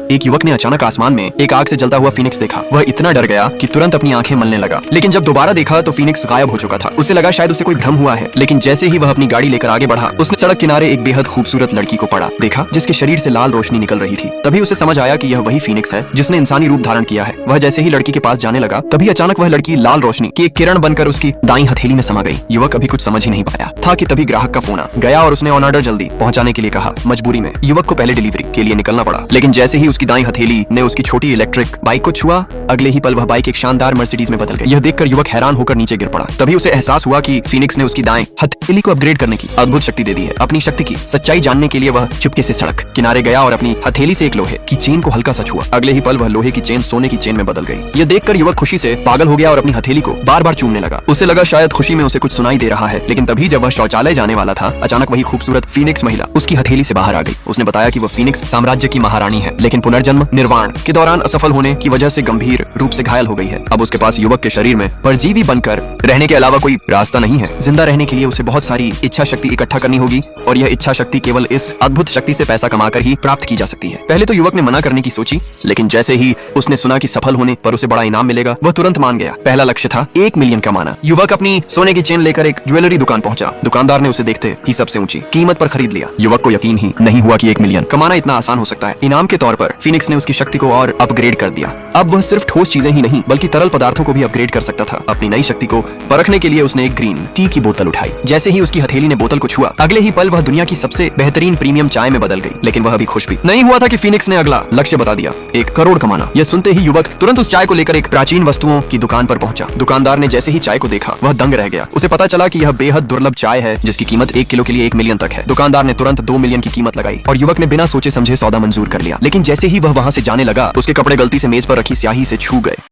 एक युवक ने अचानक आसमान में एक आग से जलता हुआ फीनिक्स देखा। वह इतना डर गया कि तुरंत अपनी आंखें मलने लगा, लेकिन जब दोबारा देखा तो फीनिक्स गायब हो चुका था। उसे लगा शायद उसे कोई भ्रम हुआ है, लेकिन जैसे ही वह अपनी गाड़ी लेकर आगे बढ़ा, उसने सड़क किनारे एक बेहद खूबसूरत लड़की को पड़ा देखा जिसके शरीर से लाल रोशनी निकल रही थी। तभी उसे समझ आया कि यह वही फीनिक्स है जिसने इंसानी रूप धारण किया है। वह जैसे ही लड़की के पास जाने लगा, तभी अचानक वह लड़की लाल रोशनी की एक किरण बनकर उसकी दाईं हथेली में समा गई। युवक अभी कुछ समझ ही नहीं पाया था कि तभी ग्राहक का फोन आ गया और उसने ऑन ऑर्डर जल्दी पहुंचाने के लिए कहा। मजबूरी में युवक को पहले डिलीवरी के लिए निकलना पड़ा, लेकिन जैसे ही उसकी दाईं हथेली ने उसकी छोटी इलेक्ट्रिक बाइक को छुआ, अगले ही पल वह बाइक एक शानदार मर्सिडीज में बदल गई। यह देखकर युवक हैरान होकर नीचे गिर पड़ा। तभी उसे एहसास हुआ कि फीनिक्स ने उसकी दाएं हथेली को अपग्रेड करने की अद्भुत शक्ति दे दी है। अपनी शक्ति की सच्चाई जानने के लिए वह चुपके से सड़क किनारे गया और अपनी हथेली से एक लोहे की चेन को हल्का सा छुआ। अगले ही पल वह लोहे की चेन सोने की चेन में बदल गई। यह देखकर युवक खुशी से पागल हो गया और अपनी हथेली को बार बार चूमने लगा। उसे लगा शायद खुशी में उसे कुछ सुनाई दे रहा है, लेकिन तभी जब वह शौचालय जाने वाला था, अचानक वही खूबसूरत फीनिक्स महिला उसकी हथेली से बाहर आ गई। उसने बताया कि वह फीनिक्स साम्राज्य की महारानी है, लेकिन पुनर्जन्म निर्वाण के दौरान असफल होने की वजह से गंभीर रूप से घायल हो गई है। अब उसके पास युवक के शरीर में परजीवी बनकर रहने के अलावा कोई रास्ता नहीं है। जिंदा रहने के लिए उसे बहुत सारी इच्छा शक्ति इकट्ठा करनी होगी और यह इच्छा शक्ति केवल इस अद्भुत शक्ति से पैसा कमाकर ही प्राप्त की जा सकती है। पहले तो युवक ने मना करने की सोची, लेकिन जैसे ही उसने सुना कि सफल होने पर उसे बड़ा इनाम मिलेगा, वह तुरंत मान गया। पहला लक्ष्य था 1 मिलियन कमाना। युवक अपनी सोने की चेन लेकर एक ज्वेलरी दुकान पहुंचा। दुकानदार ने उसे देखते ही सबसे ऊंची कीमत पर खरीद लिया। युवक को यकीन ही नहीं हुआ कि 1 मिलियन कमाना इतना आसान हो सकता है। इनाम के तौर पर फीनिक्स ने उसकी शक्ति को और अपग्रेड कर दिया। अब वह सिर्फ ठोस चीजें ही नहीं बल्कि तरल पदार्थों को भी अपग्रेड कर सकता था। अपनी नई शक्ति को परखने के लिए उसने एक ग्रीन टी की बोतल उठाई। जैसे ही उसकी हथेली ने बोतल को छुआ, अगले ही पल वह दुनिया की सबसे बेहतरीन प्रीमियम चाय में बदल गई। लेकिन वह अभी खुश भी नहीं हुआ था कि फीनिक्स ने अगला लक्ष्य बता दिया, 1 करोड़ कमाना। यह सुनते ही युवक तुरंत उस चाय को लेकर एक प्राचीन वस्तुओं की दुकान पर पहुंचा। दुकानदार ने जैसे ही चाय को देखा, वह दंग रह गया। उसे पता चला कि यह बेहद दुर्लभ चाय है जिसकी कीमत 1 किलो के लिए 1 मिलियन तक है। दुकानदार ने तुरंत 2 मिलियन की कीमत लगाई और युवक ने बिना सोचे समझे सौदा मंजूर कर लिया। लेकिन जैसे ही वह वहां से जाने लगा, उसके कपड़े गलती से मेज पर रखी स्याही से छू गए।